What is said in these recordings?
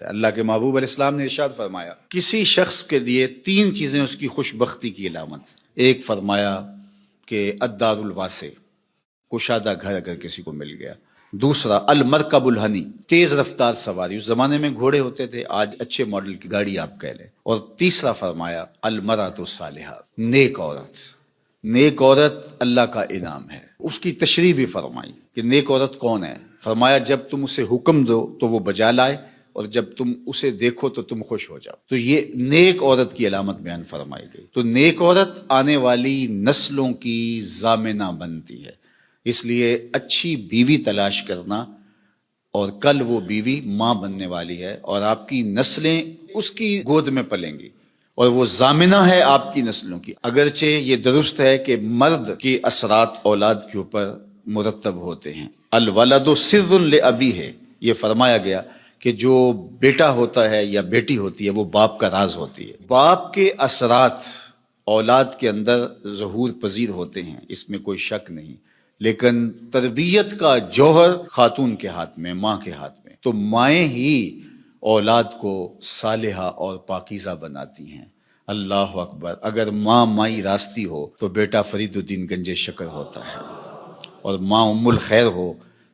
ہے۔ اللہ کے محبوب علیہ السلام نے ارشاد فرمایا کسی شخص کے لیے 3 چیزیں اس کی خوش بختی کی علامت۔ ایک فرمایا کہ الدار الواسع، کشادہ گھر اگر کسی کو مل گیا۔ دوسرا المرکب الہنی، تیز رفتار سواری، اس زمانے میں گھوڑے ہوتے تھے، آج اچھے ماڈل کی گاڑی آپ کہہ لیں۔ اور تیسرا فرمایا المرأۃ الصالحہ، نیک عورت۔ نیک عورت اللہ کا انعام ہے۔ اس کی تشریح بھی فرمائی کہ نیک عورت کون ہے۔ فرمایا جب تم اسے حکم دو تو وہ بجا لائے، اور جب تم اسے دیکھو تو تم خوش ہو جاؤ۔ تو یہ نیک عورت کی علامت بیان فرمائی گئی۔ تو نیک عورت آنے والی نسلوں کی ضامنہ بنتی ہے، اس لیے اچھی بیوی تلاش کرنا، اور کل وہ بیوی ماں بننے والی ہے اور آپ کی نسلیں اس کی گود میں پلیں گی، اور وہ ضامنہ ہے آپ کی نسلوں کی۔ اگرچہ یہ درست ہے کہ مرد کی اثرات اولاد کے اوپر مرتب ہوتے ہیں۔ الولد سر لابیہ، یہ فرمایا گیا کہ جو بیٹا ہوتا ہے یا بیٹی ہوتی ہے وہ باپ کا راز ہوتی ہے۔ باپ کے اثرات اولاد کے اندر ظہور پذیر ہوتے ہیں، اس میں کوئی شک نہیں، لیکن تربیت کا جوہر خاتون کے ہاتھ میں، ماں کے ہاتھ میں۔ تو مائیں ہی اولاد کو صالحہ اور پاکیزہ بناتی ہیں۔ اللہ اکبر! اگر ماں مائی راستی ہو تو بیٹا فرید الدین گنج شکر ہوتا ہے، اور ماں ام الخیر ہو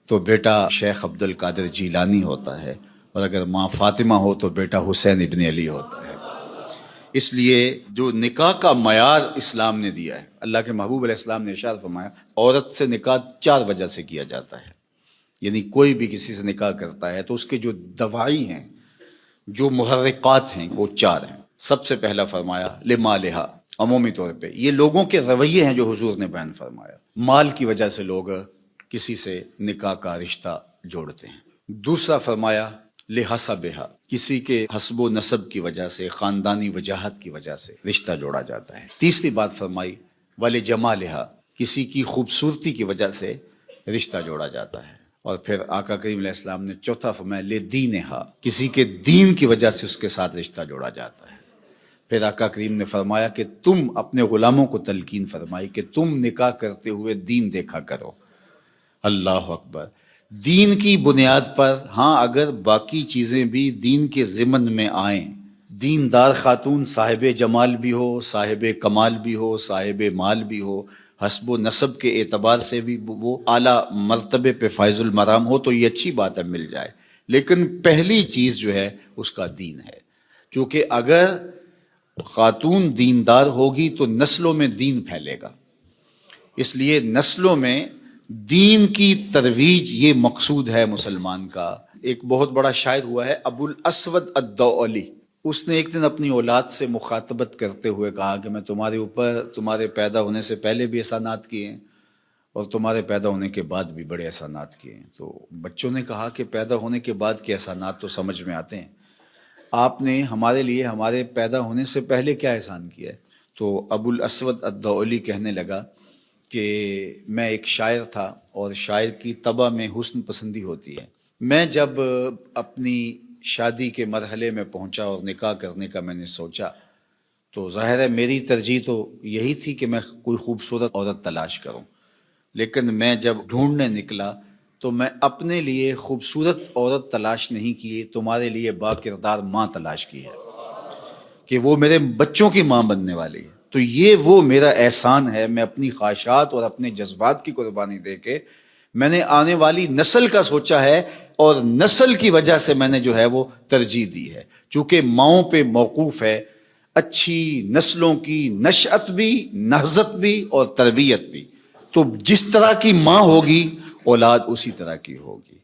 تو بیٹا شیخ عبد القادر جیلانی ہوتا ہے، اور اگر ماں فاطمہ ہو تو بیٹا حسین ابن علی ہوتا ہے۔ اس لیے جو نکاح کا معیار اسلام نے دیا ہے، اللہ کے محبوب علیہ السلام نے ارشاد فرمایا عورت سے نکاح 4 وجہ سے کیا جاتا ہے۔ یعنی کوئی بھی کسی سے نکاح کرتا ہے تو اس کے جو دواعی ہیں، جو محرکات ہیں، وہ 4 ہیں۔ سب سے پہلا فرمایا لمالہا، عمومی طور پہ یہ لوگوں کے رویے ہیں جو حضور نے بیان فرمایا۔ مال کی وجہ سے لوگ کسی سے نکاح کا رشتہ جوڑتے ہیں۔ دوسرا فرمایا لحسبہا، کسی کے حسب و نسب کی وجہ سے، خاندانی وجاہت کی وجہ سے رشتہ جوڑا جاتا ہے۔ تیسری بات فرمائی ولجمالہا، کسی کی خوبصورتی کی وجہ سے رشتہ جوڑا جاتا ہے۔ اور پھر آقا کریم علیہ السلام نے چوتھا فرمایا لدینہا، کسی کے دین کی وجہ سے اس کے ساتھ رشتہ جوڑا جاتا ہے۔ پھر آقا کریم نے فرمایا کہ تم اپنے غلاموں کو تلقین فرمائی کہ تم نکاح کرتے ہوئے دین دیکھا کرو۔ اللہ اکبر! دین کی بنیاد پر، ہاں اگر باقی چیزیں بھی دین کے ضمن میں آئیں، دیندار خاتون صاحب جمال بھی ہو، صاحب کمال بھی ہو، صاحب مال بھی ہو، حسب و نسب کے اعتبار سے بھی وہ اعلیٰ مرتبے پہ فائز المرام ہو، تو یہ اچھی بات ہے، مل جائے۔ لیکن پہلی چیز جو ہے اس کا دین ہے، کیونکہ اگر خاتون دیندار ہوگی تو نسلوں میں دین پھیلے گا۔ اس لیے نسلوں میں دین کی ترویج یہ مقصود ہے مسلمان کا۔ ایک بہت بڑا شاعر ہوا ہے ابو الاسود الدؤلی، اس نے ایک دن اپنی اولاد سے مخاطبت کرتے ہوئے کہا کہ میں تمہارے اوپر تمہارے پیدا ہونے سے پہلے بھی احسانات کیے ہیں، اور تمہارے پیدا ہونے کے بعد بھی بڑے احسانات کیے ہیں۔ تو بچوں نے کہا کہ پیدا ہونے کے بعد کے احسانات تو سمجھ میں آتے ہیں، آپ نے ہمارے لیے ہمارے پیدا ہونے سے پہلے کیا احسان کیا ہے؟ تو ابو الاسود الدؤلی کہنے لگا کہ میں ایک شاعر تھا، اور شاعر کی طبع میں حسن پسندی ہوتی ہے۔ میں جب اپنی شادی کے مرحلے میں پہنچا اور نکاح کرنے کا میں نے سوچا، تو ظاہر ہے میری ترجیح تو یہی تھی کہ میں کوئی خوبصورت عورت تلاش کروں، لیکن میں جب ڈھونڈنے نکلا تو میں اپنے لیے خوبصورت عورت تلاش نہیں کی، تمہارے لیے با کردار ماں تلاش کی ہے کہ وہ میرے بچوں کی ماں بننے والی ہے۔ تو یہ وہ میرا احسان ہے، میں اپنی خواہشات اور اپنے جذبات کی قربانی دے کے میں نے آنے والی نسل کا سوچا ہے، اور نسل کی وجہ سے میں نے جو ہے وہ ترجیح دی ہے، چونکہ ماؤں پہ موقوف ہے اچھی نسلوں کی نشأت بھی، نہضت بھی اور تربیت بھی۔ تو جس طرح کی ماں ہوگی اولاد اسی طرح کی ہوگی۔